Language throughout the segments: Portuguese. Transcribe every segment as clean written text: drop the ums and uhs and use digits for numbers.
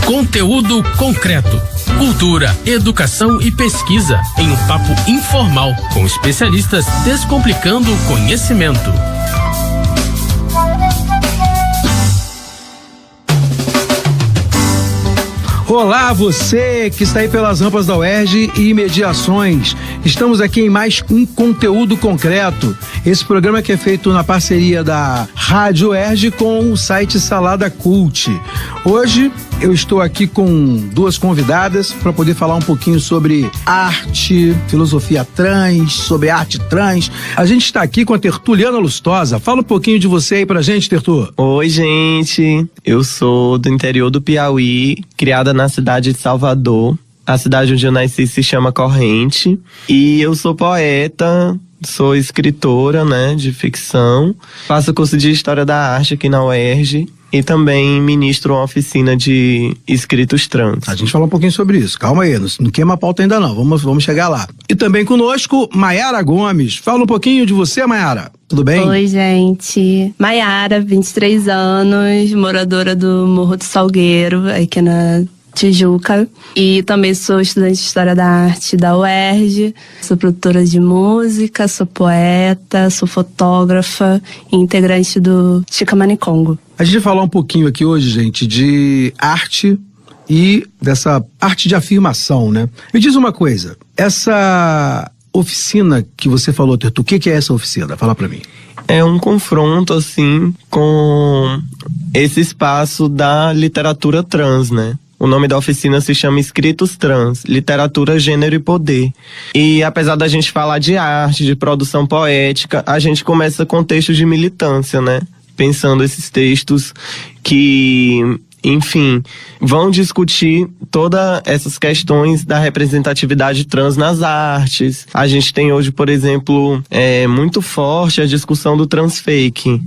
Conteúdo concreto. Cultura, educação e pesquisa em um papo informal com especialistas descomplicando o conhecimento. Olá, você que está aí pelas rampas da UERJ e imediações. Estamos aqui em mais um Conteúdo Concreto. Esse programa que é feito na parceria da Rádio UERJ com o site Salada Cult. Hoje eu estou aqui com duas convidadas para poder falar um pouquinho sobre arte, filosofia trans, sobre arte trans. A gente está aqui com a Tertuliana Lustosa. Fala um pouquinho de você aí pra gente, Tertu. Oi, gente. Eu sou do interior do Piauí, criada na cidade de Salvador. A cidade onde eu nasci se chama Corrente. E eu sou poeta, sou escritora, né, de ficção. Faço curso de História da Arte aqui na UERJ. E também ministro uma oficina de escritos trans. A gente fala um pouquinho sobre isso. Calma aí, não queima a pauta ainda não. Vamos chegar lá. E também conosco, Maiara Gomes. Fala um pouquinho de você, Maiara. Tudo bem? Oi, gente. Maiara, 23 anos, moradora do Morro do Salgueiro, aqui na Tijuca. E também sou estudante de História da Arte da UERJ. Sou produtora de música, sou poeta, sou fotógrafa e integrante do Chicamani Congo. A gente vai falar um pouquinho aqui hoje, gente, de arte e dessa arte de afirmação, né? Me diz uma coisa, essa oficina que você falou, Tertu, o que é essa oficina? Fala pra mim. É um confronto, assim, com esse espaço da literatura trans, né? O nome da oficina se chama Escritos Trans, Literatura, Gênero e Poder. E apesar da gente falar de arte, de produção poética, a gente começa com textos de militância, né? Pensando esses textos que, enfim, vão discutir todas essas questões da representatividade trans nas artes. A gente tem hoje, por exemplo, muito forte a discussão do transfake.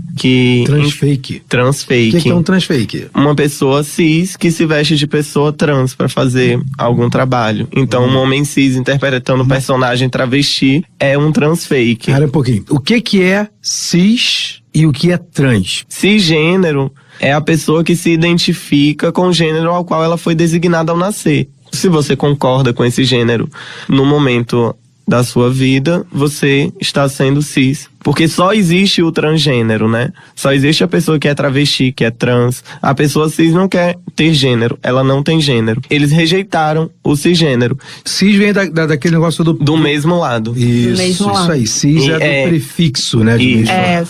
Transfake? Transfake. O que é um transfake? Uma pessoa cis que se veste de pessoa trans para fazer algum trabalho. Então, um homem cis interpretando um personagem travesti é um transfake. Cara, um pouquinho. O que é cis e o que é trans? Cisgênero é a pessoa que se identifica com o gênero ao qual ela foi designada ao nascer. Se você concorda com esse gênero no momento da sua vida, você está sendo cis. Porque só existe o transgênero, né? Só existe a pessoa que é travesti, que é trans. A pessoa cis não quer ter gênero, ela não tem gênero. Eles rejeitaram o cisgênero. Cis vem daquele negócio do mesmo lado. Isso aí. Cis é do prefixo, né?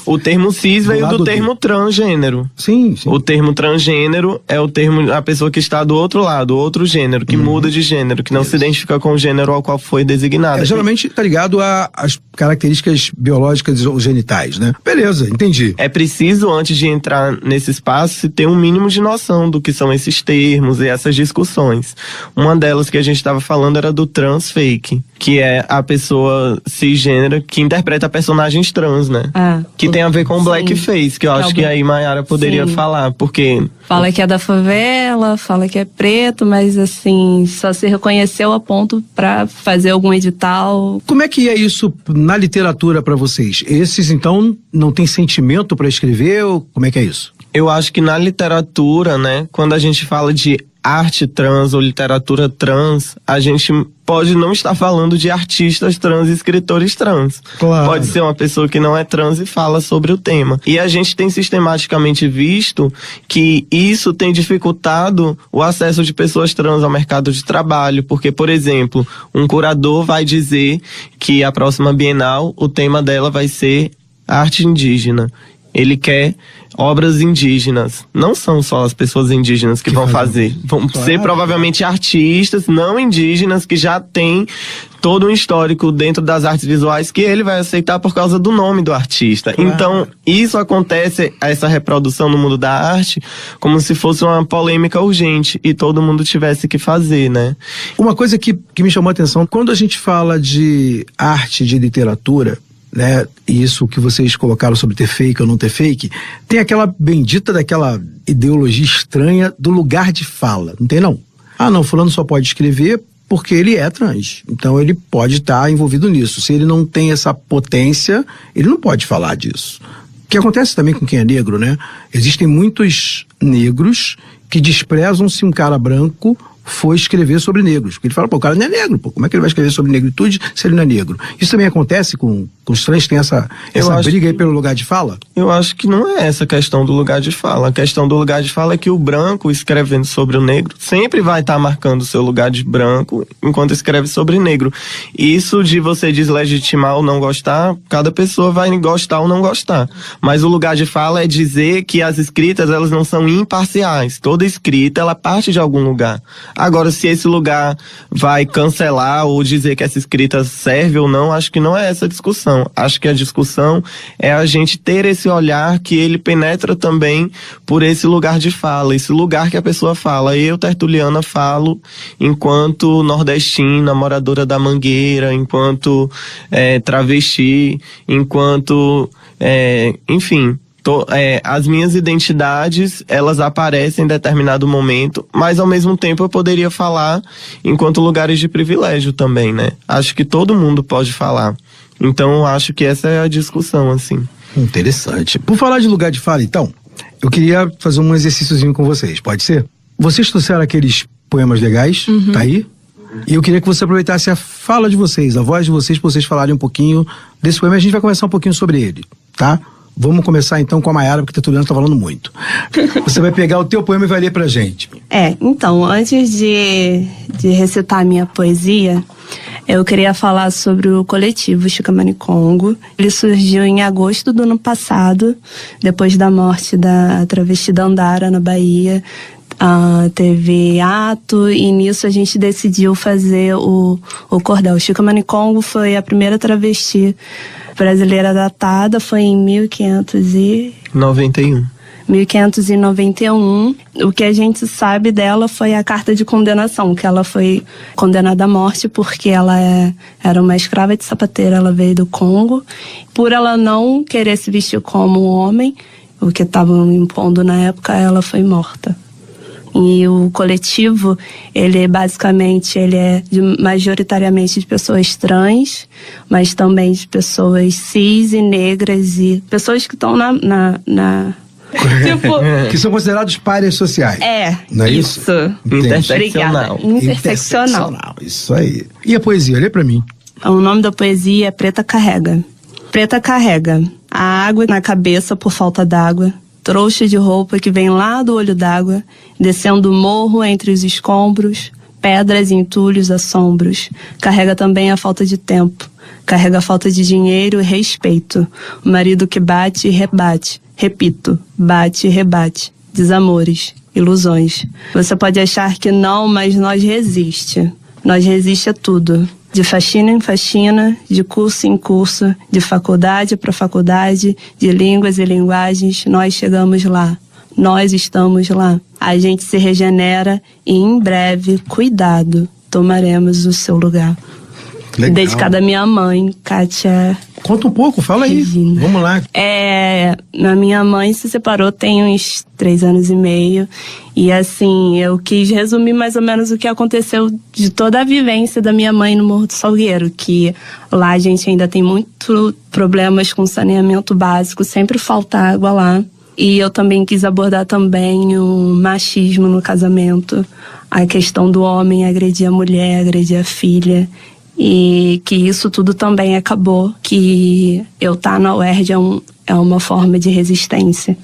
O termo cis veio do termo transgênero. Sim. O termo transgênero é o termo, a pessoa que está do outro lado, outro gênero, que muda de gênero, que não se identifica com o gênero ao qual foi designada. Geralmente tá ligado às características biológicas ou genitais, né? Beleza, entendi. É preciso, antes de entrar nesse espaço, ter um mínimo de noção do que são esses termos e essas discussões. Uma delas que a gente estava falando era do transfake, que é a pessoa cisgênero que interpreta personagens trans, né? Que tem a ver com blackface, que eu acho que aí Maiara poderia falar, porque... Fala que é da favela, fala que é preto, mas assim, só se reconheceu a ponto pra fazer algum edital. Como é que é isso na literatura pra vocês? Esses, então, não tem sentimento pra escrever? Ou como é que é isso? Eu acho que na literatura, né, quando a gente fala de arte trans ou literatura trans, a gente pode não estar falando de artistas trans e escritores trans. Claro. Pode ser uma pessoa que não é trans e fala sobre o tema. E a gente tem sistematicamente visto que isso tem dificultado o acesso de pessoas trans ao mercado de trabalho, porque, por exemplo, um curador vai dizer que a próxima Bienal, o tema dela vai ser arte indígena. Ele quer obras indígenas. Não são só as pessoas indígenas que vão fazer. Vão ser provavelmente artistas não indígenas que já têm todo um histórico dentro das artes visuais que ele vai aceitar por causa do nome do artista. Então, isso acontece, essa reprodução no mundo da arte, como se fosse uma polêmica urgente e todo mundo tivesse que fazer, né? Uma coisa que me chamou a atenção, quando a gente fala de arte, de literatura, né, e isso que vocês colocaram sobre ter fake ou não ter fake, tem aquela bendita daquela ideologia estranha do lugar de fala, não tem não? Não, fulano só pode escrever porque ele é trans, então ele pode estar envolvido nisso. Se ele não tem essa potência, ele não pode falar disso. O que acontece também com quem é negro, né? Existem muitos negros que desprezam se um cara branco for escrever sobre negros. Porque ele fala, o cara não é negro, como é que ele vai escrever sobre negritude se ele não é negro? Isso também acontece com os trans, tem essa briga aí pelo lugar de fala? Eu acho que não é essa questão do lugar de fala. A questão do lugar de fala é que o branco, escrevendo sobre o negro, sempre vai estar marcando o seu lugar de branco enquanto escreve sobre negro. Isso de você deslegitimar ou não gostar, cada pessoa vai gostar ou não gostar. Mas o lugar de fala é dizer que as escritas, elas não são imparciais. Toda escrita, ela parte de algum lugar. Agora, se esse lugar vai cancelar ou dizer que essa escrita serve ou não, acho que não é essa a discussão. Acho que a discussão é a gente ter esse olhar que ele penetra também por esse lugar de fala, esse lugar que a pessoa fala. Eu, Tertuliana, falo enquanto nordestina, moradora da Mangueira, enquanto travesti, enquanto, enfim... as minhas identidades, elas aparecem em determinado momento, mas ao mesmo tempo eu poderia falar enquanto lugares de privilégio também, né? Acho que todo mundo pode falar. Então, acho que essa é a discussão, assim. Interessante. Por falar de lugar de fala, então, eu queria fazer um exercíciozinho com vocês, pode ser? Vocês trouxeram aqueles poemas legais, tá aí? E eu queria que você aproveitasse a fala de vocês, a voz de vocês, para vocês falarem um pouquinho desse poema. A gente vai conversar um pouquinho sobre ele, tá? Vamos começar então com a Mayara, porque a Tertuliana tá falando muito. Você vai pegar o teu poema e vai ler pra gente. Então, antes de recitar a minha poesia, eu queria falar sobre o coletivo Chikamanicongo. Ele surgiu em agosto do ano passado, depois da morte da travesti Dandara, na Bahia. Teve ato e nisso a gente decidiu fazer o cordel. O Chikamanicongo foi a primeira travesti brasileira datada, foi em 1591. O que a gente sabe dela foi a carta de condenação, que ela foi condenada à morte porque ela era uma escrava de sapateira, ela veio do Congo. Por ela não querer se vestir como um homem, o que estavam impondo na época, ela foi morta. E o coletivo, ele é majoritariamente de pessoas trans, mas também de pessoas cis e negras e pessoas que estão tipo... que são considerados párias sociais. Não é isso? Interseccional. Interseccional. Isso aí. E a poesia? Olha pra mim. O nome da poesia é Preta Carrega. Preta carrega a água na cabeça por falta d'água, trouxa de roupa que vem lá do olho d'água, descendo o morro entre os escombros, pedras e entulhos assombros. Carrega também a falta de tempo, carrega a falta de dinheiro e respeito. O marido que bate e rebate, repito, bate e rebate. Desamores, ilusões. Você pode achar que não, mas nós resiste. Nós resiste a tudo. De faxina em faxina, de curso em curso, de faculdade para faculdade, de línguas e linguagens, nós chegamos lá. Nós estamos lá. A gente se regenera e em breve, cuidado, tomaremos o seu lugar. Legal. Dedicada à minha mãe, Kátia. Conta um pouco, fala aí. Regina. Vamos lá. A minha mãe se separou tem uns 3 anos e meio. E assim, eu quis resumir mais ou menos o que aconteceu de toda a vivência da minha mãe no Morro do Salgueiro. Que lá a gente ainda tem muito problemas com saneamento básico, sempre falta água lá. E eu também quis abordar também o machismo no casamento. A questão do homem agredir a mulher, agredir a filha. E que isso tudo também acabou, que eu estar na UERJ é uma forma de resistência.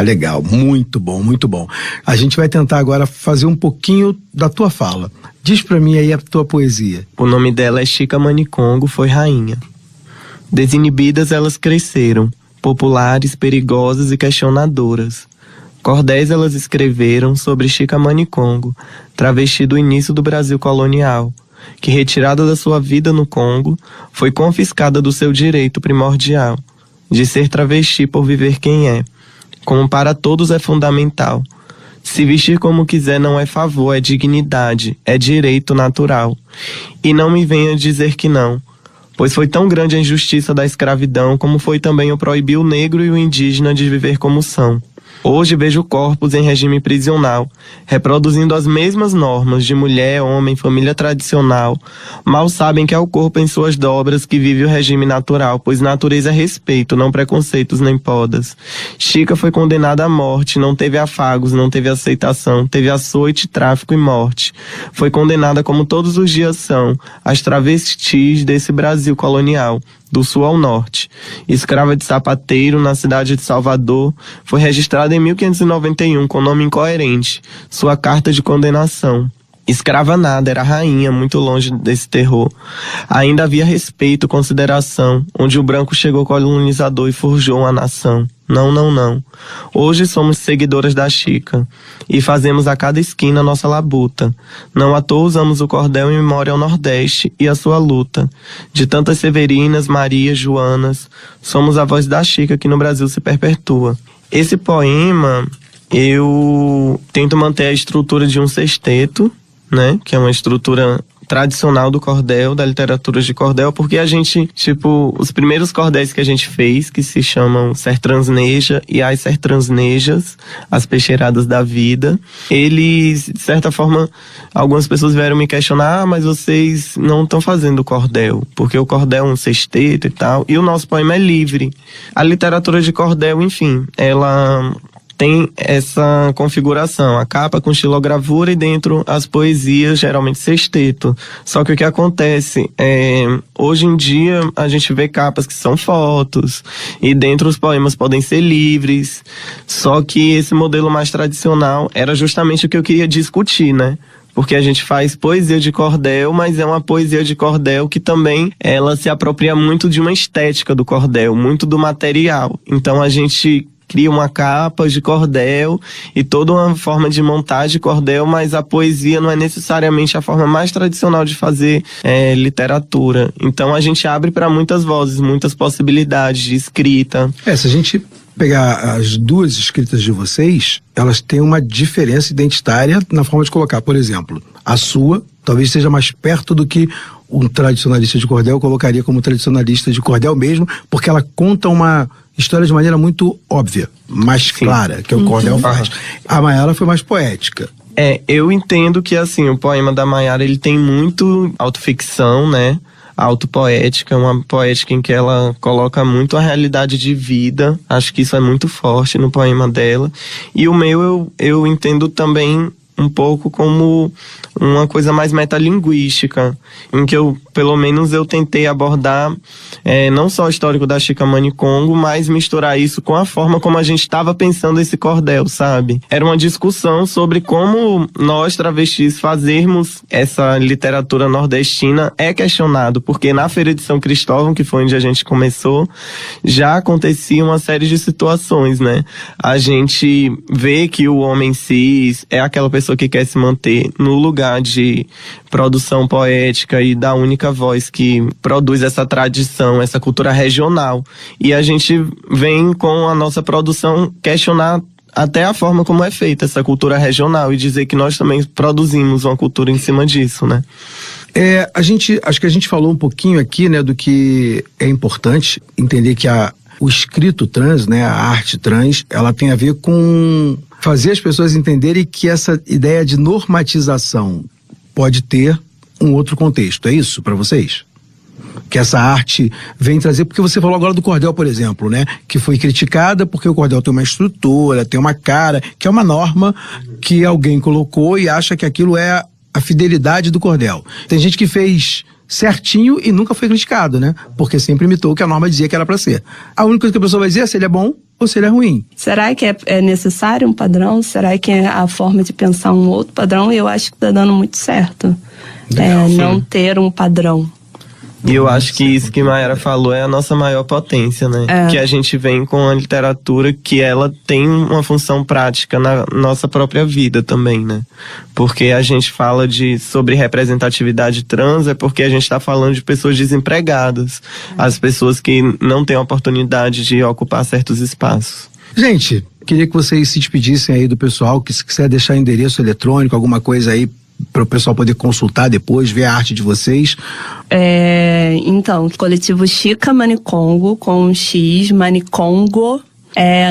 Legal, muito bom, muito bom. A gente vai tentar agora fazer um pouquinho da tua fala. Diz pra mim aí a tua poesia. O nome dela é Chikamanicongo, foi rainha. Desinibidas elas cresceram, populares, perigosas e questionadoras. Cordéis elas escreveram sobre Chikamanicongo, travesti do início do Brasil colonial, que, retirada da sua vida no Congo, foi confiscada do seu direito primordial, de ser travesti por viver quem é, como para todos é fundamental. Se vestir como quiser não é favor, é dignidade, é direito natural. E não me venha dizer que não, pois foi tão grande a injustiça da escravidão, como foi também o proibir o negro e o indígena de viver como são. Hoje vejo corpos em regime prisional, reproduzindo as mesmas normas de mulher, homem, família tradicional. Mal sabem que é o corpo em suas dobras que vive o regime natural, pois natureza é respeito, não preconceitos nem podas. Chica foi condenada à morte, não teve afagos, não teve aceitação, teve açoite, tráfico e morte. Foi condenada como todos os dias são, as travestis desse Brasil colonial, do sul ao norte. Escrava de sapateiro na cidade de Salvador, foi registrada em 1591 com nome incoerente, sua carta de condenação. Escrava nada, era rainha, muito longe desse terror. Ainda havia respeito, consideração, onde o branco chegou colonizador e forjou uma nação. Não, não, não. Hoje somos seguidoras da Chica e fazemos a cada esquina nossa labuta. Não à toa usamos o cordel em memória ao Nordeste e a sua luta. De tantas Severinas, Marias, Joanas, somos a voz da Chica que no Brasil se perpetua. Esse poema, eu tento manter a estrutura de um sexteto, né? Que é uma estrutura tradicional do cordel, da literatura de cordel, porque a gente, os primeiros cordéis que a gente fez, que se chamam Sertransneja e As Sertransnejas, as peixeiradas da vida, eles, de certa forma, algumas pessoas vieram me questionar, mas vocês não estão fazendo cordel, porque o cordel é um sexteto e tal, e o nosso poema é livre. A literatura de cordel, enfim, ela tem essa configuração, a capa com xilogravura e dentro as poesias, geralmente sexteto. Só que o que acontece hoje em dia a gente vê capas que são fotos e dentro os poemas podem ser livres, só que esse modelo mais tradicional era justamente o que eu queria discutir, né? Porque a gente faz poesia de cordel, mas é uma poesia de cordel que também ela se apropria muito de uma estética do cordel, muito do material. Então a gente cria uma capa de cordel e toda uma forma de montar de cordel, mas a poesia não é necessariamente a forma mais tradicional de fazer literatura. Então a gente abre para muitas vozes, muitas possibilidades de escrita. Se a gente pegar as duas escritas de vocês, elas têm uma diferença identitária na forma de colocar. Por exemplo, a sua talvez seja mais perto do que um tradicionalista de cordel colocaria como tradicionalista de cordel mesmo, porque ela conta uma história de maneira muito óbvia, mais clara, que o cordel faz. A Maiara foi mais poética. Eu entendo que, assim, o poema da Maiara, ele tem muito autoficção, né? Autopoética, uma poética em que ela coloca muito a realidade de vida. Acho que isso é muito forte no poema dela. E o meu, eu entendo também um pouco como uma coisa mais metalinguística, em que pelo menos eu tentei abordar não só o histórico da Chica Manicongo, mas misturar isso com a forma como a gente estava pensando esse cordel, sabe? Era uma discussão sobre como nós, travestis, fazermos essa literatura nordestina é questionado, porque na Feira de São Cristóvão, que foi onde a gente começou, já acontecia uma série de situações, né? A gente vê que o homem cis é aquela pessoa que quer se manter no lugar de produção poética e da única voz que produz essa tradição, essa cultura regional. E a gente vem com a nossa produção questionar até a forma como é feita essa cultura regional e dizer que nós também produzimos uma cultura em cima disso, né? Acho que a gente falou um pouquinho aqui, né, do que é importante entender que o escrito trans, né, a arte trans, ela tem a ver com fazer as pessoas entenderem que essa ideia de normatização pode ter um outro contexto. É isso para vocês? Que essa arte vem trazer, porque você falou agora do cordel, por exemplo, né? Que foi criticada porque o cordel tem uma estrutura, tem uma cara, que é uma norma que alguém colocou e acha que aquilo é a fidelidade do cordel. Tem gente que fez certinho e nunca foi criticado, né? Porque sempre imitou o que a norma dizia que era para ser. A única coisa que a pessoa vai dizer é se ele é bom ou se ele é ruim. Será que é necessário um padrão? Será que é a forma de pensar um outro padrão? E eu acho que tá dando muito certo. Não ter um padrão. E eu acho que isso que Maiara falou é a nossa maior potência, né? Que a gente vem com a literatura que ela tem uma função prática na nossa própria vida também, né? Porque a gente fala sobre representatividade trans, é porque a gente está falando de pessoas desempregadas, as pessoas que não têm a oportunidade de ocupar certos espaços. Gente, queria que vocês se despedissem aí do pessoal, que se quiser deixar endereço eletrônico, alguma coisa aí, para o pessoal poder consultar depois, ver a arte de vocês. Então, coletivo Chica Manicongo, com X, Manicongo,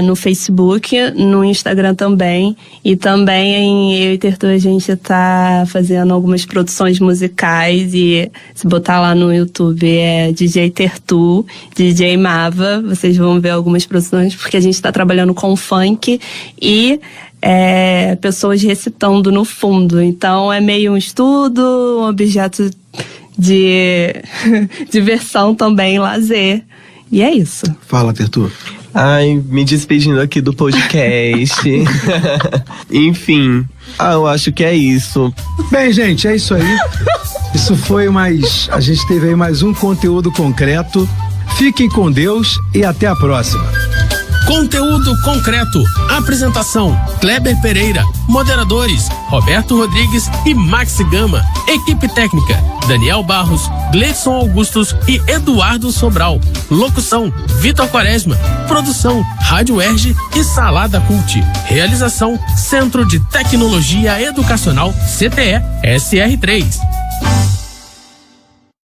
no Facebook, no Instagram também. E também eu e Tertu, a gente tá fazendo algumas produções musicais. E se botar lá no YouTube é DJ Tertu, DJ Mava. Vocês vão ver algumas produções, porque a gente tá trabalhando com funk e pessoas recitando no fundo. Então é meio um estudo, um objeto de diversão também, lazer. E é isso. Fala, Tertu. Ai, me despedindo aqui do podcast. Enfim, eu acho que é isso. Bem, gente, é isso aí. Isso foi a gente teve aí mais um conteúdo concreto. Fiquem com Deus e até a próxima. Conteúdo concreto. Apresentação: Kleber Pereira. Moderadores: Roberto Rodrigues e Maxi Gama. Equipe técnica: Daniel Barros, Gleidson Augustos e Eduardo Sobral. Locução: Vitor Quaresma. Produção: Rádio UERJ e Salada Cult. Realização: Centro de Tecnologia Educacional CTE SR3.